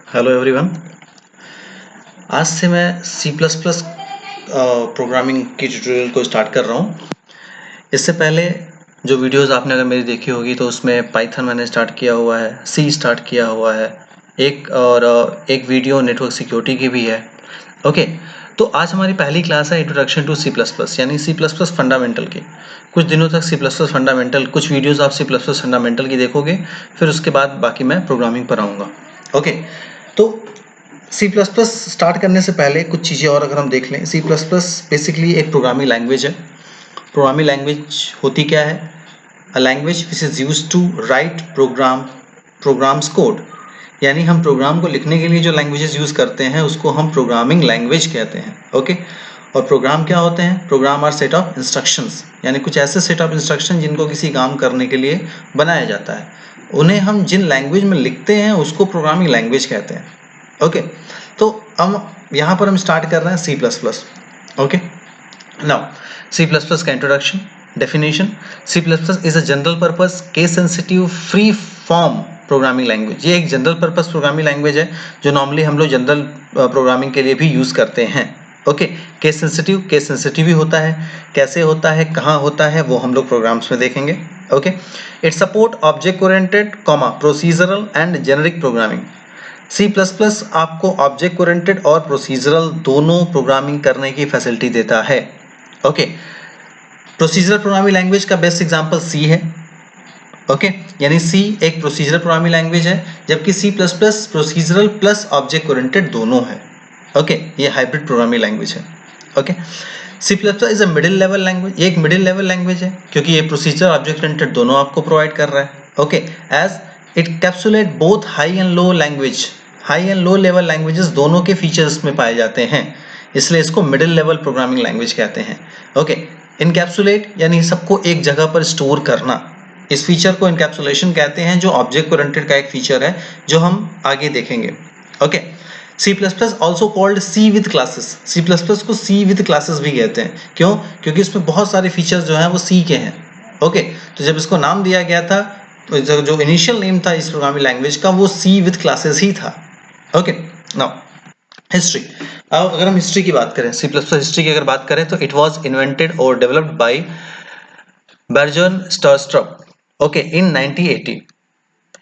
Hello everyone. आज से मैं सी प्लस प्लस प्रोग्रामिंग की ट्यूटोरियल को स्टार्ट कर रहा हूँ। इससे पहले जो वीडियोस आपने अगर मेरी देखी होगी तो उसमें पाइथन मैंने स्टार्ट किया हुआ है, सी स्टार्ट किया हुआ है, एक वीडियो नेटवर्क सिक्योरिटी की भी है। ओके, तो आज हमारी पहली क्लास है introduction to C plus plus, यानी सी प्लस प्लस फंडामेंटल की। कुछ दिनों तक सी प्लस प्लस फंडामेंटल, कुछ वीडियोस आप सी प्लस प्लस फंडामेंटल की देखोगे, फिर उसके बाद बाकी मैं प्रोग्रामिंग पर आऊँगा। ओके, तो सी प्लस प्लस स्टार्ट करने से पहले कुछ चीज़ें और अगर हम देख लें, सी प्लस प्लस बेसिकली एक प्रोग्रामिंग लैंग्वेज है। प्रोग्रामिंग लैंग्वेज होती क्या है? A language which is used to write programs code, यानी हम प्रोग्राम को लिखने के लिए जो लैंग्वेजेस यूज़ करते हैं उसको हम प्रोग्रामिंग लैंग्वेज कहते हैं। ओके, और प्रोग्राम क्या होते हैं? Program are set of instructions, यानी कुछ ऐसे सेट ऑफ इंस्ट्रक्शन जिनको किसी काम करने के लिए बनाया जाता है। उन्हें हम जिन लैंग्वेज में लिखते हैं उसको प्रोग्रामिंग लैंग्वेज कहते हैं। ओके, तो हम यहाँ पर हम स्टार्ट कर रहे हैं C plus plus. Okay, now C plus plus का introduction, definition. C plus plus is a general purpose case sensitive free form programming language. ये एक जनरल पर्पस प्रोग्रामिंग लैंग्वेज है जो नॉर्मली हम लोग जनरल प्रोग्रामिंग के लिए भी यूज करते हैं। ओके, केस सेंसिटिव ही होता है। कैसे होता है, कहाँ होता है, वो हम लोग प्रोग्राम्स में देखेंगे। Okay, it support object oriented, procedural and generic programming. C++ आपको ऑब्जेक्ट ओरिएंटेड और प्रोसीजरल दोनों प्रोग्रामिंग करने की फैसिलिटी देता है। ओके, प्रोसीजरल प्रोग्रामिंग लैंग्वेज का बेस्ट एग्जांपल C है। ओके, यानी C एक प्रोसीजरल प्रोग्रामिंग लैंग्वेज है, जबकि C++ procedural plus object oriented दोनों है। ओके, ये हाइब्रिड प्रोग्रामिंग लैंग्वेज है। Okay, C++ is a middle level language. ये एक मिडिल लेवल लैंग्वेज है क्योंकि ये प्रोसीजर ऑब्जेक्ट ओरिएंटेड दोनों आपको प्रोवाइड कर रहा है। Okay, as it capsulate both high and low language, high and low level languages दोनों के फीचर्स में पाए जाते हैं, इसलिए इसको मिडिल लेवल प्रोग्रामिंग लैंग्वेज कहते हैं। ओके, इनकैप्सुलेट यानी सबको एक जगह पर स्टोर करना, इस फीचर को इनकैप्सुलेशन कहते हैं, जो ऑब्जेक्ट ओरिएंटेड का एक फीचर है जो हम आगे देखेंगे। Okay, C++ also called C with classes. C++ को C विद क्लासेस भी कहते हैं। क्यों? क्योंकि इसमें बहुत सारे फीचर्स जो हैं वो C के हैं। ओके, तो जब इसको नाम दिया गया था तो जो इनिशियल नेम था इस प्रोग्रामिंग लैंग्वेज का वो C विद क्लासेस ही था। Okay, now history. अब अगर हम हिस्ट्री की बात करें, C++ हिस्ट्री की अगर बात करें तो इट वाज इन्वेंटेड और developed by Bjarne Stroustrup, okay, in 1980।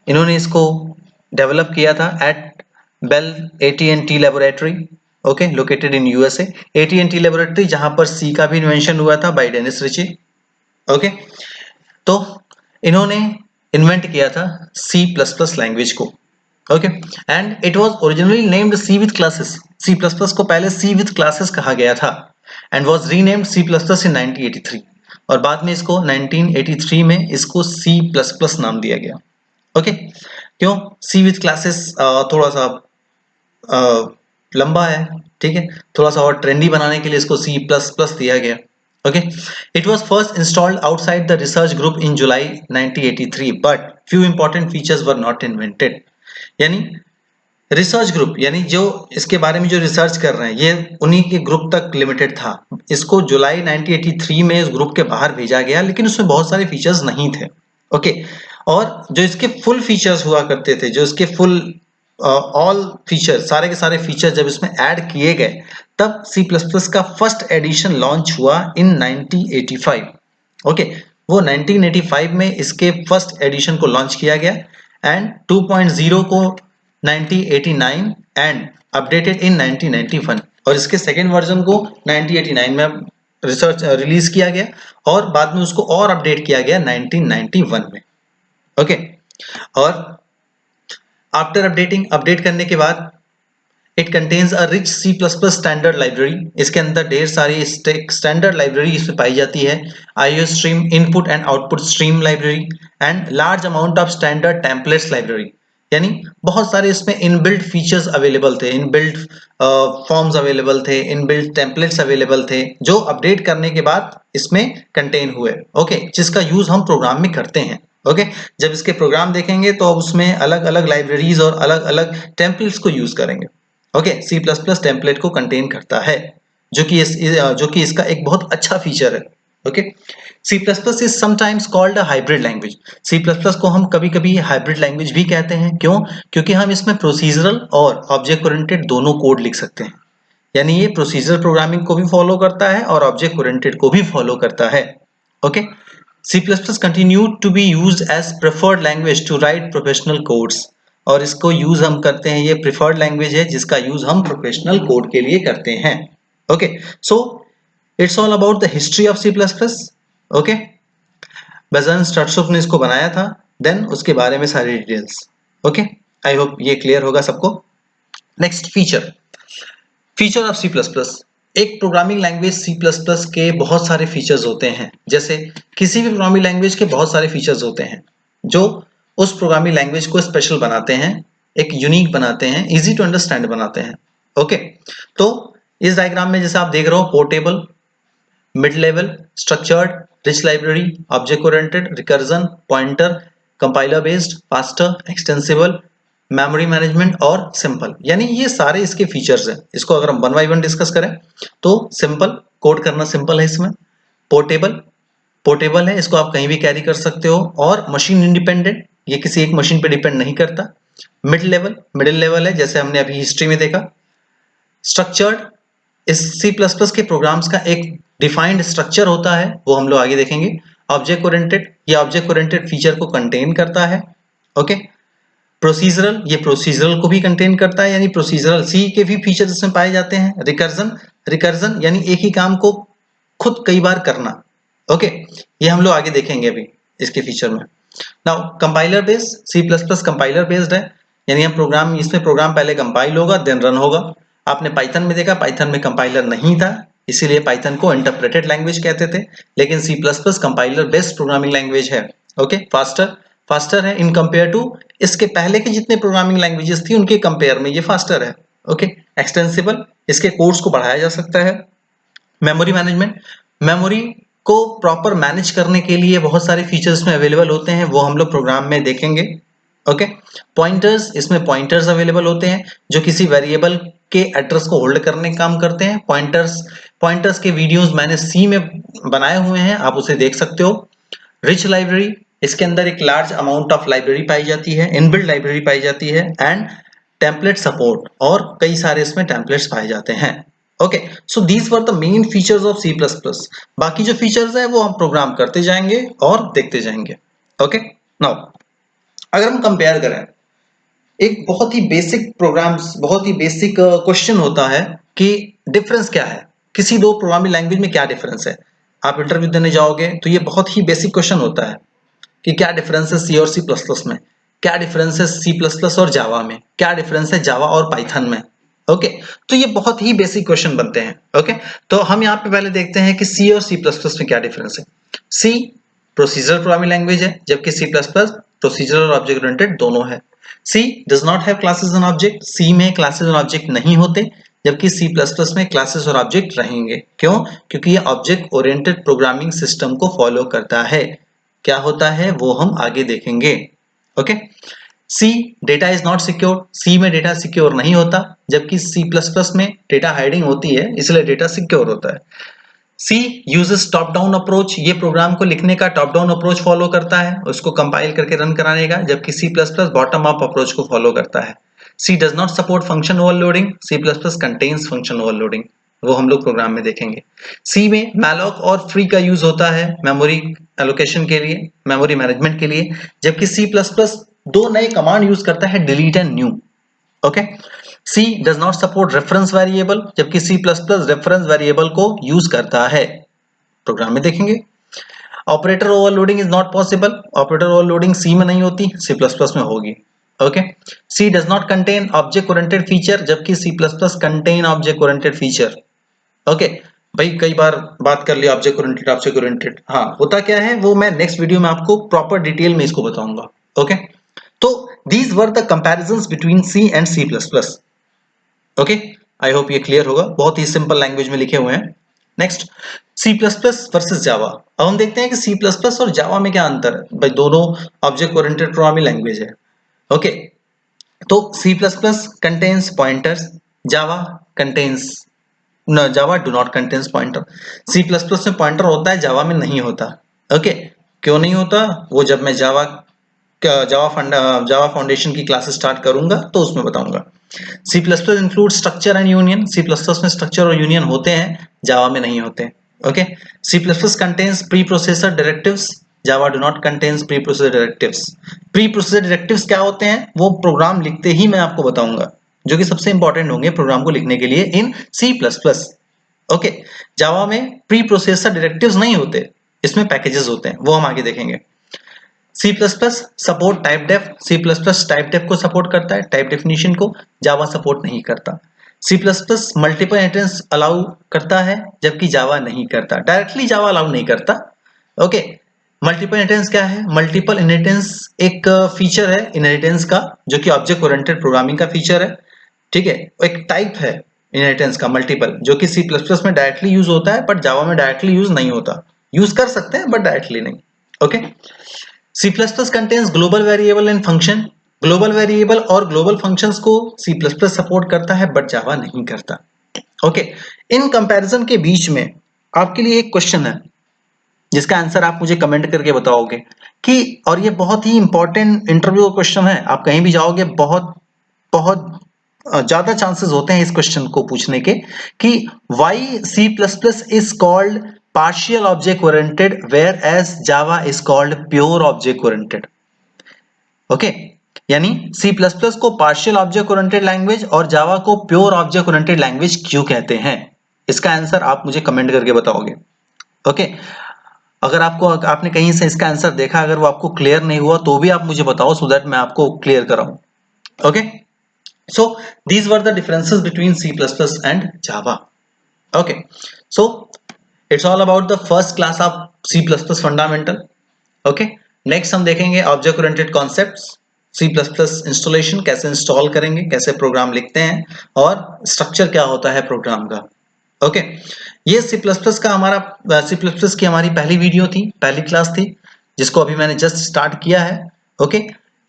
इन्होंने इसको डेवलप किया था at Bell AT&T laboratory, okay, located in USA। AT&T laboratory जहां पर सी का भी इन्वेंशन हुआ था बाय डेनिस रिची। ओके, तो इन्होंने इन्वेंट किया था C++ लैंग्वेज को। Okay, and it was originally named C with classes. C++ को पहले C विद क्लासेस कहा गया था एंड वाज रीनेम्ड C++ इन 1983, और बाद में इसको 1983 में इसको C++ नाम दिया गया। ओके, क्यों? C विद क्लासेस थोड़ा सा लंबा है, ठीक है, थोड़ा सा और ट्रेंडी बनाने के लिए इसको C++ दिया गया। Okay, it was first installed outside the research group in July 1983 but few important features were not invented. यानी रिसर्च ग्रुप यानी जो इसके बारे में जो रिसर्च कर रहे हैं ये उन्हीं के ग्रुप तक लिमिटेड था। इसको जुलाई 1983 में इस ग्रुप के बाहर भेजा गया, लेकिन उसमें बहुत सारे फीचर्स नहीं थे। ओके, और जो इसके फुल फीचर्स हुआ करते थे, जो इसके फुल ऑल फीचर, सारे के सारे फीचर जब इसमें ऐड किए गए तब C++ का फर्स्ट एडिशन लॉन्च हुआ इन 1985। ओके, वो 1985 में इसके फर्स्ट एडिशन को लॉन्च किया गया एंड 2.0 को 1989 एंड अपडेटेड इन 1991, और इसके सेकेंड वर्जन को 1989 में रिसर्च रिलीज किया गया और बाद में उसको और अपडेट किया गया 1991 में। ओके, और आफ्टर अपडेट करने के बाद it contains a rich C++ standard library. इसके अंदर ढेर सारी स्टैंडर्ड लाइब्रेरी इसमें पाई जाती है। IO stream, input and output stream library and large amount of standard templates library, यानी बहुत सारे इसमें इनबिल्ट फीचर्स अवेलेबल थे, इनबिल्ट फॉर्म्स अवेलेबल थे, इनबिल्ट टेम्पलेट्स अवेलेबल थे जो अपडेट करने के बाद इसमें कंटेन हुए। ओके, जिसका यूज हम प्रोग्राम में करते हैं। ओके, जब इसके प्रोग्राम देखेंगे तो अब उसमें अलग अलग लाइब्रेरीज और अलग अलग टेम्पलेट्स को यूज करेंगे। ओके, C++ टेम्पलेट को कंटेन करता है, जो कि इसका एक बहुत अच्छा फीचर है। Okay, C++ is sometimes called a hybrid language. C++ को हम कभी-कभी हाइब्रिड लैंग्वेज भी कहते हैं। क्यों? क्योंकि हम इसमें प्रोसीजरल और ऑब्जेक्ट ओरिएंटेड दोनों कोड लिख सकते हैं। यानी ये प्रोसीजरल प्रोग्रामिंग को भी फॉलो करता है और ऑब्जेक्ट ओरिएंटेड को भी फॉलो करता है। Okay, C++ continue to be used as preferred language to write professional codes, और इसको यूज हम करते हैं, ये प्रिफर्ड लैंग्वेज है जिसका यूज हम प्रोफेशनल कोड के लिए करते हैं। Okay, so it's all about the history of C++। Okay, Bjarne Stroustrup ने इसको बनाया था, देन उसके बारे में सारी डिटेल्स। ओके, आई होप ये क्लियर होगा सबको। Next, feature of C++। एक प्रोग्रामिंग लैंग्वेज C++ के बहुत सारे फीचर्स होते हैं। जैसे किसी भी प्रोग्रामिंग लैंग्वेज के बहुत सारे फीचर्स होते हैं जो उस प्रोग्रामिंग लैंग्वेज को स्पेशल बनाते हैं, एक यूनिक बनाते हैं, इजी टू अंडरस्टैंड बनाते हैं। ओके, तो इस डायग्राम में जैसे आप देख रहे हो, portable, mid level, structured, rich library, object oriented, recursion, pointer, compiler based, faster, extensible, memory management और सिंपल। यानी ये सारे इसके फीचर्स हैं। इसको अगर हम वन बाय वन डिस्कस करें तो सिंपल, कोड करना सिंपल है इसमें। पोर्टेबल है, इसको आप कहीं भी कैरी कर सकते हो। और मशीन इंडिपेंडेंट, ये किसी एक मशीन पे डिपेंड नहीं करता। मिडिल लेवल है, जैसे हमने अभी हिस्ट्री में देखा। स्ट्रक्चर्ड, इस C++ के प्रोग्राम्स का एक डिफाइंड स्ट्रक्चर होता है, वो हम लोग आगे देखेंगे। ऑब्जेक्ट ओरिएंटेड, ये ऑब्जेक्ट ओरिएंटेड फीचर को कंटेन करता है। ओके, प्रोसीजरल, ये प्रोसीजरल को भी कंटेन करता है, यानी प्रोसीजरल सी के भी फीचर इसमें पाए जाते हैं। रिकर्जन यानी एक ही काम को खुद कई बार करना। ओके, ये हम लोग आगे देखेंगे अभी इसके फीचर में। Now compiler based, C++ compiler based है, यानी हम प्रोग्राम, इसमें प्रोग्राम पहले कंपाइल होगा देन रन होगा। आपने पाइथन में देखा, पाइथन में कंपाइलर नहीं था, इसीलिए पाइथन को इंटरप्रेटेड लैंग्वेज कहते थे। लेकिन C++ compiler based programming language है। ओके, फास्टर है इन कंपेयर टू इसके पहले के जितने प्रोग्रामिंग लैंग्वेजेस थी उनके कंपेयर में ये फास्टर है। ओके, एक्सटेंसिबल, इसके कोड्स को बढ़ाया जा सकता है। मेमोरी मैनेजमेंट, मेमोरी को प्रॉपर मैनेज करने के लिए बहुत सारे फीचर्स में अवेलेबल होते हैं, वो हम लोग प्रोग्राम में देखेंगे। ओके, पॉइंटर्स, इसमें पॉइंटर्स अवेलेबल होते हैं जो किसी वेरिएबल के एड्रेस को होल्ड करने का काम करते हैं। पॉइंटर्स के वीडियोस मैंने सी में बनाए हुए हैं, आप उसे देख सकते हो। रिच लाइब्रेरी, इसके अंदर एक लार्ज अमाउंट ऑफ लाइब्रेरी पाई जाती है, इनबिल्ट लाइब्रेरी पाई जाती है। एंड टेम्पलेट सपोर्ट, और कई सारे इसमें टेम्पलेट्स पाए जाते हैं। Okay, so these were the main features of C++। बाकी जो फीचर्स है वो हम प्रोग्राम करते जाएंगे और देखते जाएंगे। ओके, नाउ अगर हम कंपेयर करें, एक बहुत ही बेसिक प्रोग्राम्स, बहुत ही बेसिक क्वेश्चन होता है कि डिफरेंस क्या है, किसी दो प्रोग्रामिंग लैंग्वेज में क्या डिफरेंस है। आप इंटरव्यू देने जाओगे तो ये बहुत ही बेसिक क्वेश्चन होता है कि क्या डिफरेंस है C और C++ में, क्या डिफरेंस है C++ और जावा में, क्या डिफरेंस है जावा और पाइथन में। ओके, तो ये बहुत ही बेसिक क्वेश्चन बनते हैं। ओके, तो हम यहाँ पे पहले देखते हैं कि C और C++ में क्या डिफरेंस है। C प्रोसीजरल प्रोग्रामिंग लैंग्वेज है, जबकि C++ प्रोसीजरल और ऑब्जेक्ट ओरिएंटेड दोनों है। C does not have classes and object, C में क्लासेस एंड ऑब्जेक्ट नहीं होते, जबकि C++ में क्लासेस और ऑब्जेक्ट रहेंगे। क्यों? क्योंकि ये ऑब्जेक्ट ओरिएंटेड प्रोग्रामिंग सिस्टम को फॉलो करता है। क्या होता है वो हम आगे देखेंगे। Okay, C data is not secure, C में डेटा सिक्योर नहीं होता, जबकि C++ में डेटा हाइडिंग होती है, इसलिए डेटा सिक्योर होता है। C uses top down approach, ये प्रोग्राम को लिखने का टॉप डाउन अप्रोच फॉलो करता है, उसको कंपाइल करके रन कराने का, जबकि C++ बॉटम अप अप्रोच को फॉलो करता है। C does not support function overloading, C++ contains function overloading, वो हम लोग प्रोग्राम में देखेंगे। C में मैलॉक और फ्री का यूज होता है मेमोरी एलोकेशन के लिए, मेमोरी मैनेजमेंट के लिए, जबकि C++ दो नए कमांड यूज करता है, delete and new. Okay, C does not support reference variable, जबकि C++ रेफरेंस वेरिएबल को यूज करता है, प्रोग्राम में देखेंगे। Operator overloading is not possible, operator overloading C में नहीं होती, C++ में होगी। Okay, C does not contain object oriented feature, जबकि C++ contain object oriented feature। Okay, भाई कई बार बात कर लिया ऑब्जेक्ट ओरिएंटेड, हाँ होता क्या है वो मैं नेक्स्ट वीडियो में आपको प्रॉपर डिटेल में इसको बताऊंगा। ओके, तो these were the comparisons between C and C++। Okay, I hope ये क्लियर होगा, बहुत ही सिंपल लैंग्वेज में लिखे हुए हैं। नेक्स्ट, C++ वर्सेस जावा। अब हम देखते हैं कि C++ और जावा में क्या अंतर है। भाई दोनों ऑब्जेक्ट ओरिएंटेड प्रोग्रामिंग लैंग्वेज है। ओके, तो C++ contains pointers, Java contains Java do not contains pointer. C++ में पॉइंटर होता है, जावा में नहीं होता। ओके, क्यों नहीं होता वो जब मैं जावा फाउंडेशन की क्लासेस स्टार्ट करूंगा तो उसमें बताऊंगा। C plus plus include structure and union, C plus plus में स्ट्रक्चर और यूनियन होते हैं, जावा में नहीं होते। Okay, C plus plus contains preprocessor directives, Java do not contains preprocessor directives. Preprocessor directives क्या होते हैं वो प्रोग्राम लिखते ही मैं आपको बताऊंगा, जो कि सबसे इंपॉर्टेंट होंगे प्रोग्राम को लिखने के लिए इन सी प्लस प्लस। ओके, जावा में प्री प्रोसेसर डायरेक्टिव्स नहीं होते, इसमें पैकेजेस होते हैं, वो हम आगे देखेंगे। C plus plus support typedef, C plus plus typedef को सपोर्ट करता है, टाइप डेफिनेशन को, जावा सपोर्ट नहीं करता। C plus plus multiple inheritance allow करता है, जबकि जावा नहीं करता, डायरेक्टली जावा अलाउ नहीं करता। ओके, मल्टीपल इनहेरिटेंस क्या है? मल्टीपल इनहेरिटेंस एक फीचर है इनहेरिटेंस का, जो कि ऑब्जेक्ट ओरिएंटेड प्रोग्रामिंग का फीचर है। ठीक है, एक टाइप है इनहेरिटेंस का मल्टीपल, जो कि सी प्लस प्लस में डायरेक्टली यूज होता है, बट जावा में डायरेक्टली यूज नहीं होता। यूज कर सकते हैं बट डायरेक्टली नहीं। Okay, C++ contains global variable and function, global variable और ग्लोबल फंक्शंस को C++ सपोर्ट करता है बट जावा नहीं करता। ओके, इन कंपैरिजन के बीच में आपके लिए एक क्वेश्चन है जिसका आंसर आप मुझे कमेंट करके बताओगे कि, और ये बहुत ही इंपॉर्टेंट इंटरव्यू क्वेश्चन है, आप कहीं भी जाओगे बहुत बहुत ज्यादा चांसेस होते हैं इस क्वेश्चन को पूछने के, कि why C plus plus is called partial object oriented whereas Java is called pure object oriented. Okay, यानी सी प्लस प्लस को पार्शियल ऑब्जेक्ट ओरिएंटेड लैंग्वेज और जावा को प्योर ऑब्जेक्ट ओरिएंटेड लैंग्वेज क्यों कहते हैं, इसका आंसर आप मुझे कमेंट करके बताओगे। ओके, अगर आपने कहीं से इसका आंसर देखा, अगर वो आपको क्लियर नहीं हुआ तो भी आप मुझे बताओ, सो दैट मैं आपको क्लियर कराऊं। Okay, so these were the differences between C++ and Java. Okay, so it's all about the first class of C++ fundamental. Okay, next हम देखेंगे object oriented concepts, C++ installation कैसे इंस्टॉल करेंगे, कैसे programme लिखते हैं, और structure क्या होता है प्रोग्राम का। ओके, ये C++ का हमारा C++ की हमारी पहली वीडियो थी, पहली क्लास थी, जिसको अभी मैंने जस्ट स्टार्ट किया है। ओके,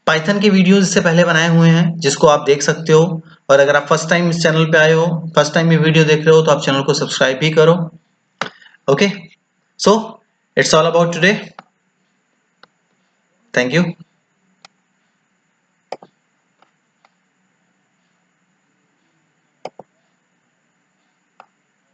पाइथन के वीडियोस इससे पहले बनाए हुए हैं जिसको आप देख सकते हो, और अगर आप फर्स्ट टाइम इस चैनल पे आए हो, फर्स्ट टाइम ये वीडियो देख रहे हो, तो आप चैनल को सब्सक्राइब भी करो। Okay, so it's all about today, thank you.